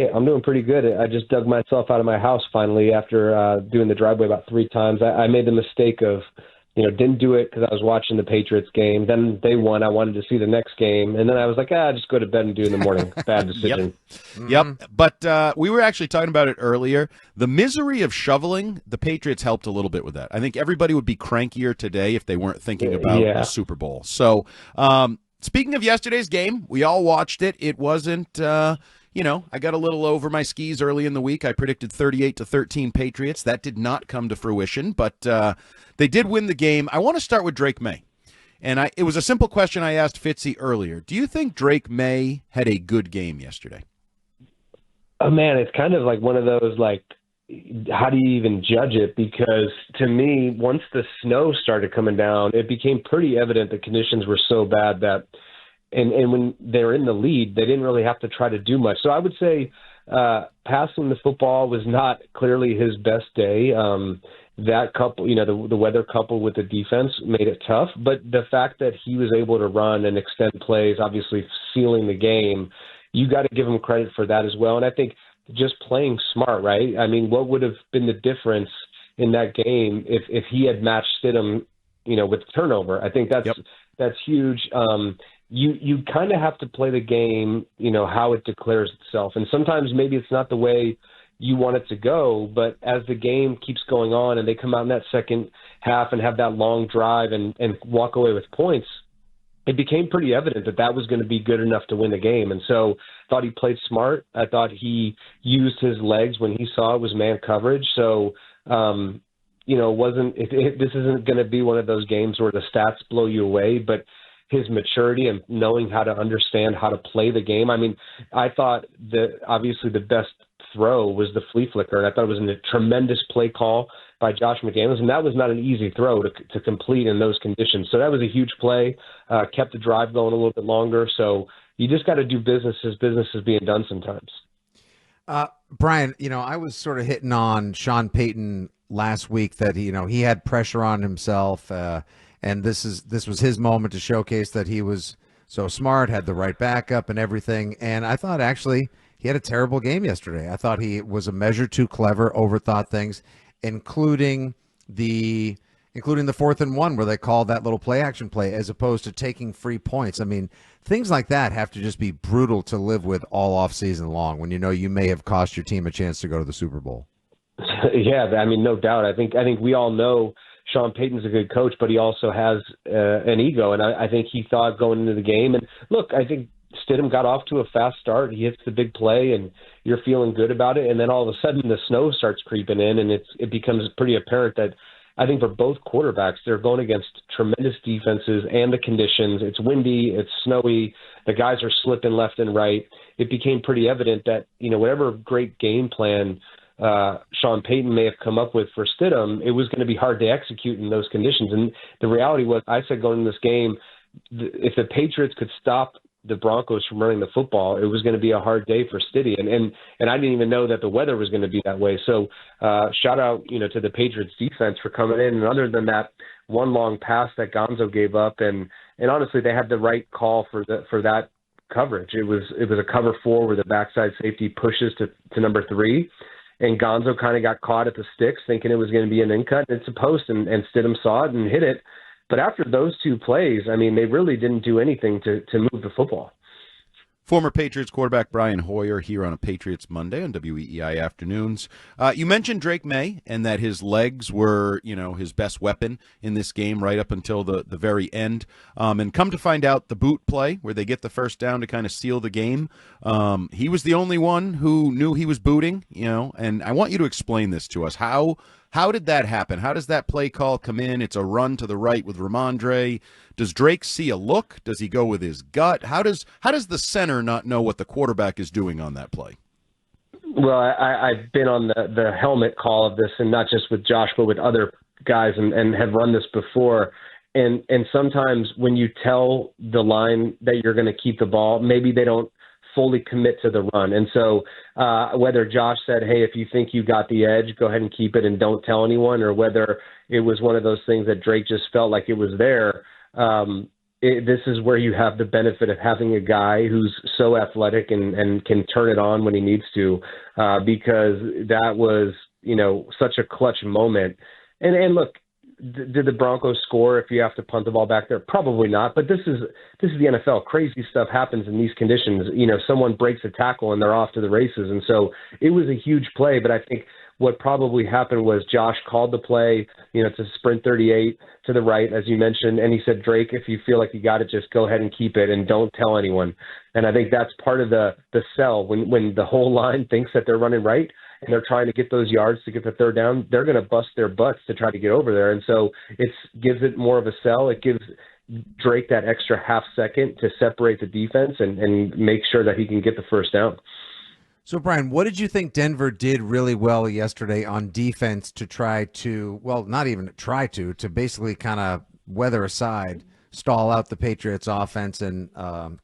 Yeah, I'm doing pretty good. I just dug myself out of my house finally after doing the driveway about 3 times. I made the mistake of, didn't do it because I was watching the Patriots game. Then they won. I wanted to see the next game. And then I was like, just go to bed and do it in the morning. Bad decision. Yep. But we were actually talking about it earlier. The misery of shoveling, the Patriots helped a little bit with that. I think everybody would be crankier today if they weren't thinking about the Super Bowl. So speaking of yesterday's game, we all watched it. It wasn't I got a little over my skis early in the week. I predicted 38-13 Patriots. That did not come to fruition, but they did win the game. I want to start with Drake Maye. And it was a simple question I asked Fitzy earlier. Do you think Drake Maye had a good game yesterday? Oh, man, it's kind of like one of those, how do you even judge it? Because to me, once the snow started coming down, it became pretty evident the conditions were so bad that And when they're in the lead, they didn't really have to try to do much. So I would say passing the football was not clearly his best day. That couple, the weather coupled with the defense made it tough. But the fact that he was able to run and extend plays, obviously sealing the game, you got to give him credit for that as well. And I think just playing smart, right? I mean, what would have been the difference in that game if he had matched Stidham, with turnover? I think that's huge. You kind of have to play the game, how it declares itself. And sometimes maybe it's not the way you want it to go, but as the game keeps going on and they come out in that second half and have that long drive and walk away with points, it became pretty evident that was going to be good enough to win the game. And so I thought he played smart. I thought he used his legs when he saw it was man coverage. So, this isn't going to be one of those games where the stats blow you away, but his maturity and knowing how to understand how to play the game. I mean, I thought that obviously the best throw was the flea flicker, and I thought it was a tremendous play call by Josh McDaniels, and that was not an easy throw to complete in those conditions. So that was a huge play, kept the drive going a little bit longer. So you just got to do business as business is being done sometimes. Brian, I was sort of hitting on Sean Payton last week that he had pressure on himself, and this was his moment to showcase that he was so smart, had the right backup and everything. And I thought actually he had a terrible game yesterday. I thought he was a measure too clever, overthought things, including the 4th and 1 where they called that little play action play as opposed to taking free points. I mean, things like that have to just be brutal to live with all off season long when you may have cost your team a chance to go to the Super Bowl. Yeah, I mean, no doubt. I think we all know Sean Payton's a good coach, but he also has an ego, and I think he thought going into the game. And look, I think Stidham got off to a fast start. He hits the big play, and you're feeling good about it. And then all of a sudden, the snow starts creeping in, and it becomes pretty apparent that I think for both quarterbacks, they're going against tremendous defenses and the conditions. It's windy, it's snowy, the guys are slipping left and right. It became pretty evident that whatever great game plan Sean Payton may have come up with for Stidham, it was going to be hard to execute in those conditions. And the reality was, I said going into this game, if the Patriots could stop the Broncos from running the football, it was going to be a hard day for Stidham. And I didn't even know that the weather was going to be that way. So shout out, to the Patriots defense for coming in. And other than that one long pass that Gonzo gave up, and honestly, they had the right call for that coverage. It was a cover 4 where the backside safety pushes to number 3. And Gonzo kind of got caught at the sticks thinking it was going to be an in-cut. It's a post, and Stidham saw it and hit it. But after those 2 plays, I mean, they really didn't do anything to move the football. Former Patriots quarterback Brian Hoyer here on a Patriots Monday on WEEI Afternoons. You mentioned Drake Maye and that his legs were, his best weapon in this game right up until the very end. And come to find out, the boot play where they get the first down to kind of seal the game, he was the only one who knew he was booting, and I want you to explain this to us. How did that happen? How does that play call come in? It's a run to the right with Ramondre. Does Drake see a look? Does he go with his gut? How does the center not know what the quarterback is doing on that play? Well, I've been on the helmet call of this, and not just with Josh, but with other guys, and have run this before. And sometimes when you tell the line that you're going to keep the ball, maybe they don't fully commit to the run. And so whether Josh said, hey, if you think you got the edge, go ahead and keep it and don't tell anyone, or whether it was one of those things that Drake just felt like it was there, this is where you have the benefit of having a guy who's so athletic and can turn it on when he needs to, because that was, such a clutch moment. And look, did the Broncos score if you have to punt the ball back there? Probably not. But this is the NFL. Crazy stuff happens in these conditions. Someone breaks a tackle and they're off to the races. And so it was a huge play. But I think what probably happened was Josh called the play, to sprint 38 to the right, as you mentioned. And he said, Drake, if you feel like you got it, just go ahead and keep it and don't tell anyone. And I think that's part of the sell. When the whole line thinks that they're running right, and they're trying to get those yards to get the third down, they're going to bust their butts to try to get over there. And so it gives it more of a sell. It gives Drake that extra half second to separate the defense and make sure that he can get the first down. So, Brian, what did you think Denver did really well yesterday on defense to try to, well, not even try to basically kind of weather aside, stall out the Patriots offense and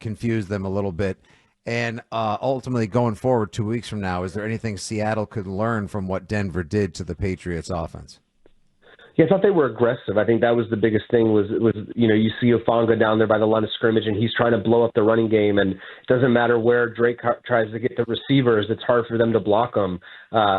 confuse them a little bit? And ultimately, going forward 2 weeks from now, is there anything Seattle could learn from what Denver did to the Patriots offense? Yeah, I thought they were aggressive. I think that was the biggest thing was you see Ofonga down there by the line of scrimmage, and he's trying to blow up the running game. And it doesn't matter where Drake tries to get the receivers, it's hard for them to block them.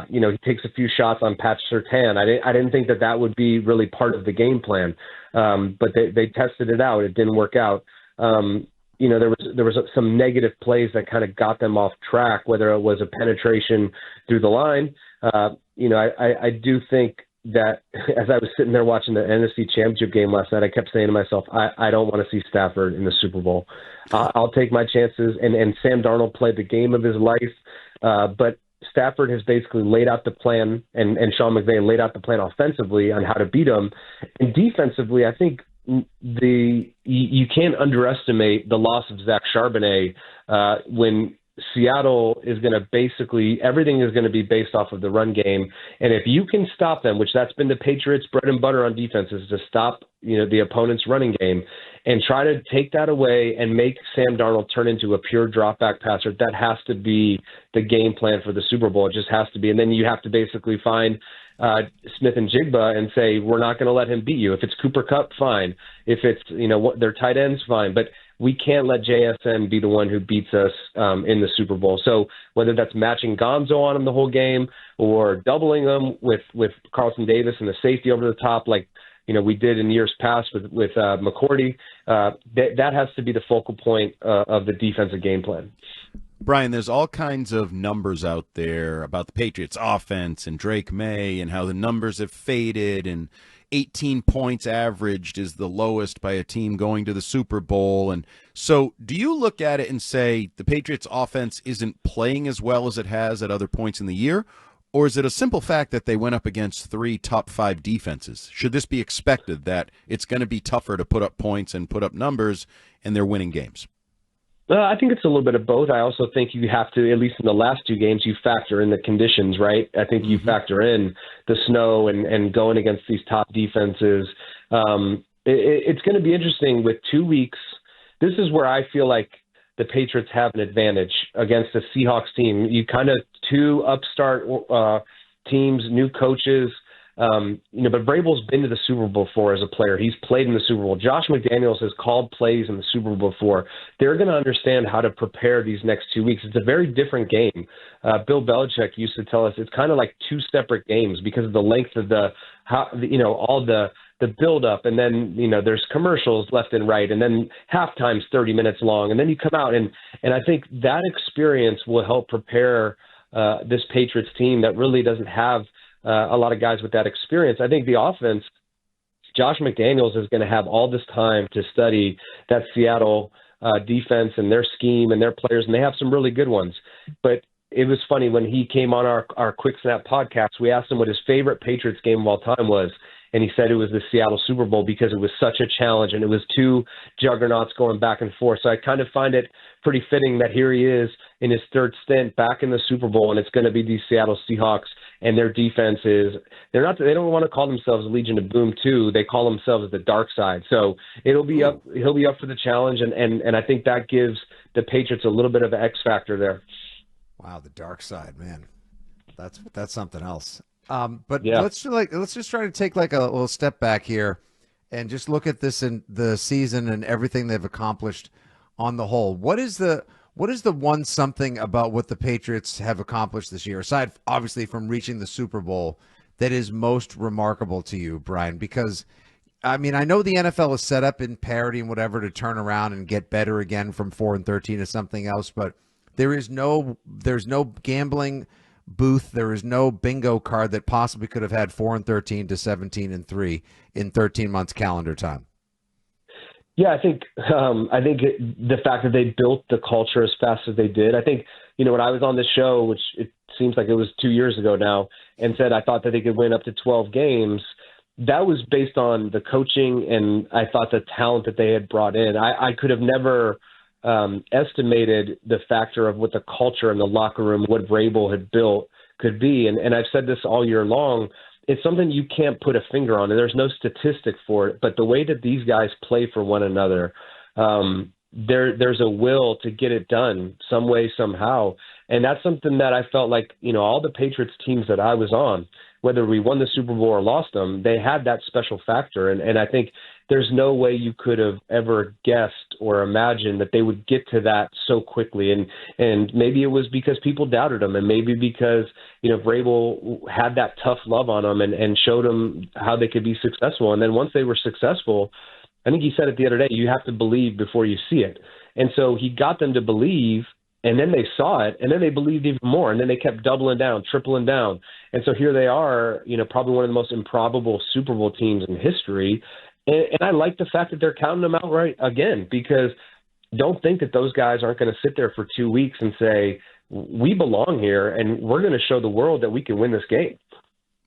He takes a few shots on Pat Surtain. I didn't think that would be really part of the game plan, but they tested it out. It didn't work out. There was some negative plays that kind of got them off track, whether it was a penetration through the line. I do think that as I was sitting there watching the NFC Championship game last night, I kept saying to myself, I don't want to see Stafford in the Super Bowl. I'll take my chances. And Sam Darnold played the game of his life. But Stafford has basically laid out the plan, and Sean McVay laid out the plan offensively on how to beat him. And defensively, I think you can't underestimate the loss of Zach Charbonnet when Seattle is going to basically everything is going to be based off of the run game. And if you can stop them, which that's been the Patriots' bread and butter on defense, is to stop the opponent's running game and try to take that away and make Sam Darnold turn into a pure drop back passer. That has to be the game plan for the Super Bowl. It just has to be. And then you have to basically find Smith and Jigba and say, we're not going to let him beat you. If it's Cooper Kupp, fine. If it's, their tight ends, fine. But we can't let JSN be the one who beats us in the Super Bowl. So whether that's matching Gonzo on him the whole game or doubling him with Carlton Davis and the safety over the top, like we did in years past with McCourty, that has to be the focal point of the defensive game plan. Brian, there's all kinds of numbers out there about the Patriots offense and Drake Maye and how the numbers have faded, and 18 points averaged is the lowest by a team going to the Super Bowl. And so do you look at it and say the Patriots offense isn't playing as well as it has at other points in the year? Or is it a simple fact that they went up against 3 top 5 defenses? Should this be expected that it's going to be tougher to put up points and put up numbers and they're winning games? I think it's a little bit of both. I also think you have to, at least in the last 2 games, you factor in the conditions, right? I think you factor in the snow and going against these top defenses. It's going to be interesting with 2 weeks. This is where I feel like the Patriots have an advantage against the Seahawks team. You kind of 2 upstart teams, new coaches. But Vrabel's been to the Super Bowl before as a player. He's played in the Super Bowl. Josh McDaniels has called plays in the Super Bowl before. They're going to understand how to prepare these next 2 weeks. It's a very different game. Bill Belichick used to tell us it's kind of like 2 separate games because of the length of all the build up, and then there's commercials left and right, and then halftime's 30 minutes long, and then you come out and I think that experience will help prepare this Patriots team that really doesn't have a lot of guys with that experience. I think the offense, Josh McDaniels is going to have all this time to study that Seattle defense and their scheme and their players, and they have some really good ones. But it was funny when he came on our Quick Snap podcast, we asked him what his favorite Patriots game of all time was, and he said it was the Seattle Super Bowl because it was such a challenge and it was 2 juggernauts going back and forth. So I kind of find it pretty fitting that here he is in his 3rd stint back in the Super Bowl, and it's going to be these Seattle Seahawks, and their defense is they don't want to call themselves Legion of Boom 2. They call themselves the Dark Side. So he'll be up for the challenge, and I think that gives the Patriots a little bit of an X factor there. Wow, the Dark Side, man. That's something else. But yeah. let's just try to take like a little step back here and just look at this in the season and everything they've accomplished on the whole. What is the one something about what the Patriots have accomplished this year, aside obviously from reaching the Super Bowl, that is most remarkable to you, Brian? Because I mean, I know the NFL is set up in parity and whatever to turn around and get better again from 4-13 to something else, but there's no gambling booth. There is no bingo card that possibly could have had 4-13 to 17-3 in 13 months calendar time. Yeah, I think the fact that they built the culture as fast as they did. I think, when I was on this show, which it seems like it was 2 years ago now, and said I thought that they could win up to 12 games, that was based on the coaching and I thought the talent that they had brought in. I could have never estimated the factor of what the culture in the locker room, what Vrabel had built could be. And I've said this all year long. It's something you can't put a finger on, and there's no statistic for it. But the way that these guys play for one another, there's a will to get it done some way, somehow. And that's something that I felt like, all the Patriots teams that I was on, whether we won the Super Bowl or lost them, they had that special factor. And I think there's no way you could have ever guessed or imagined that they would get to that so quickly. And maybe it was because people doubted them, and maybe because, Vrabel had that tough love on them and showed them how they could be successful. And then once they were successful, I think he said it the other day, you have to believe before you see it. And so he got them to believe, and then they saw it, and then they believed even more, and then they kept doubling down, tripling down. And so here they are, probably one of the most improbable Super Bowl teams in history. And I like the fact that they're counting them out right again, because don't think that those guys aren't going to sit there for 2 weeks and say, we belong here, and we're going to show the world that we can win this game.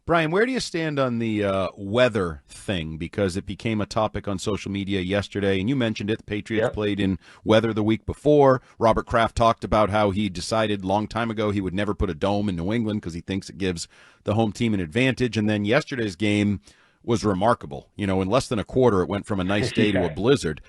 Brian, where do you stand on the weather thing? Because it became a topic on social media yesterday, and you mentioned it. The Patriots played in weather the week before. Robert Kraft talked about how he decided a long time ago he would never put a dome in New England because he thinks it gives the home team an advantage. And then yesterday's game was remarkable. In less than a quarter, it went from a nice day to a blizzard.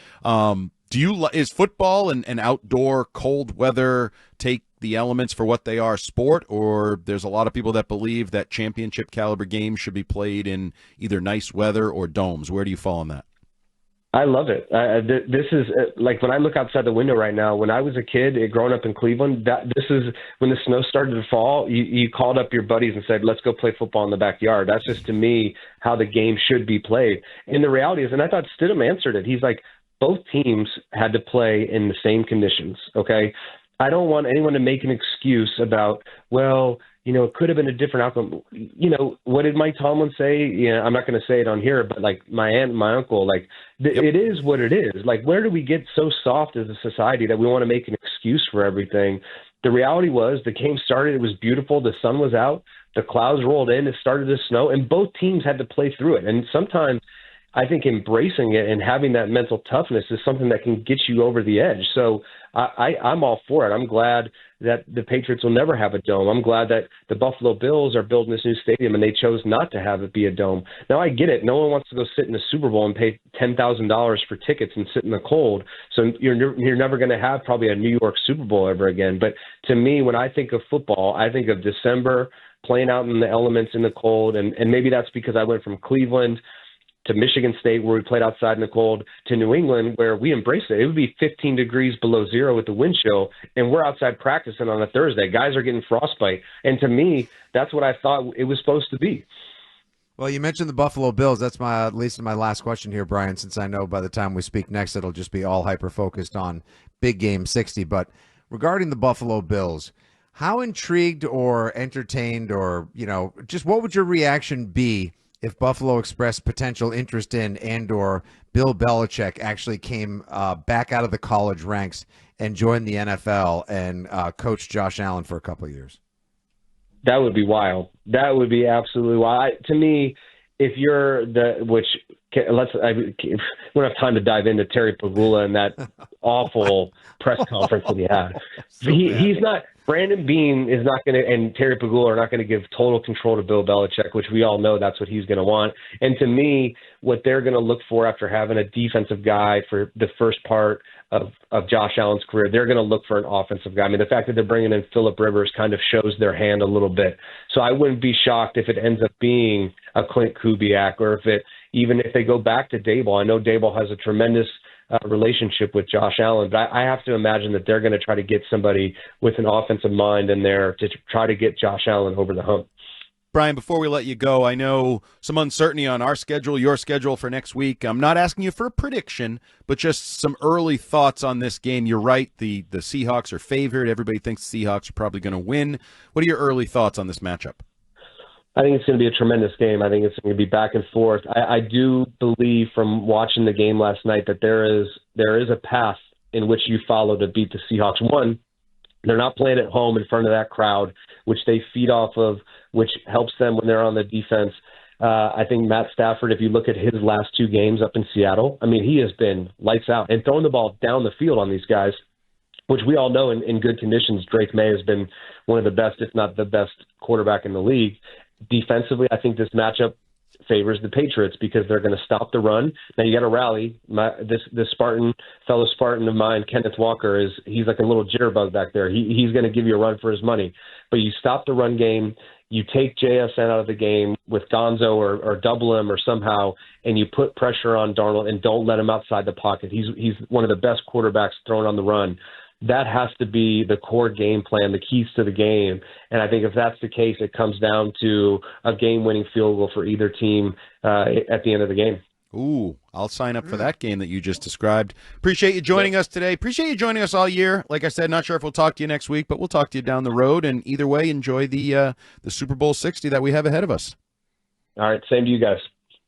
Is football and outdoor cold weather take the elements for what they are sport, or there's a lot of people that believe that championship caliber games should be played in either nice weather or domes? Where do you fall on that? I love it. This is like when I look outside the window right now. When I was a kid, growing up in Cleveland, this is when the snow started to fall. You called up your buddies and said, "Let's go play football in the backyard." That's just, to me, how the game should be played. And the reality is, and I thought Stidham answered it. He's like, both teams had to play in the same conditions. Okay, I don't want anyone to make an excuse about, well, it could have been a different outcome. What did Mike Tomlin say? I'm not going to say it on here, but like my aunt and my uncle, it is what it is. Like, where do we get so soft as a society that we want to make an excuse for everything? The reality was the game started. It was beautiful. The sun was out. The clouds rolled in. It started to snow, and both teams had to play through it. And sometimes I think embracing it and having that mental toughness is something that can get you over the edge. So I'm all for it. I'm glad that the Patriots will never have a dome. I'm glad that the Buffalo Bills are building this new stadium and they chose not to have it be a dome. Now, I get it. No one wants to go sit in the Super Bowl and pay $10,000 for tickets and sit in the cold. So you're never going to have probably a New York Super Bowl ever again. But to me, when I think of football, I think of December, playing out in the elements in the cold. And maybe that's because I went from Cleveland to Michigan State, where we played outside in the cold, to New England, where we embraced it. It would be 15 degrees below zero with the wind chill, and we're outside practicing on a Thursday. Guys are getting frostbite. And to me, that's what I thought it was supposed to be. Well, you mentioned the Buffalo Bills. That's at least my last question here, Brian, since I know by the time we speak next, it'll just be all hyper-focused on Big Game 60. But regarding the Buffalo Bills, how intrigued or entertained or, just what would your reaction be if Buffalo expressed potential interest in and/or Bill Belichick actually came back out of the college ranks and joined the NFL and coached Josh Allen for a couple of years? That would be wild. That would be absolutely wild. To me, if you're we don't have time to dive into Terry Pagula and that awful press conference that he had. He's not. Brandon Beane is not going to, and Terry Pagula are not going to give total control to Bill Belichick, which we all know that's what he's going to want. And to me, what they're going to look for after having a defensive guy for the first part of Josh Allen's career, they're going to look for an offensive guy. I mean, the fact that they're bringing in Phillip Rivers kind of shows their hand a little bit. So I wouldn't be shocked if it ends up being a Clint Kubiak, or if it even if they go back to Daboll. I know Daboll has a tremendous relationship with Josh Allen, but I have to imagine that they're going to try to get somebody with an offensive mind in there to try to get Josh Allen over the hump. Brian, before we let you go, I know some uncertainty on our schedule, your schedule for next week. I'm not asking you for a prediction, but just some early thoughts on this game. You're right, the Seahawks are favored. Everybody thinks the Seahawks are probably going to win. What are your early thoughts on this matchup? I think it's going to be a tremendous game. I think it's going to be back and forth. I do believe from watching the game last night that there is a path in which you follow to beat the Seahawks. One, they're not playing at home in front of that crowd, which they feed off of, which helps them when they're on the defense. I think Matt Stafford, if you look at his last two games up in Seattle, I mean, he has been lights out and throwing the ball down the field on these guys, which we all know in good conditions. Drake Maye has been one of the best, if not the best, quarterback in the league. Defensively, I think this matchup favors the Patriots because they're going to stop the run. Now you got to rally. This fellow Spartan of mine, Kenneth Walker, he's like a little jitterbug back there. He's going to give you a run for his money. But you stop the run game, you take JSN out of the game with Gonzo or double him or somehow, and you put pressure on Darnold and don't let him outside the pocket. He's one of the best quarterbacks thrown on the run. That has to be the core game plan, the keys to the game. And I think if that's the case, it comes down to a game-winning field goal for either team at the end of the game. Ooh, I'll sign up for that game that you just described. Appreciate you joining us today. Appreciate you joining us all year. Like I said, not sure if we'll talk to you next week, but we'll talk to you down the road. And either way, enjoy the Super Bowl 60 that we have ahead of us. All right, same to you guys.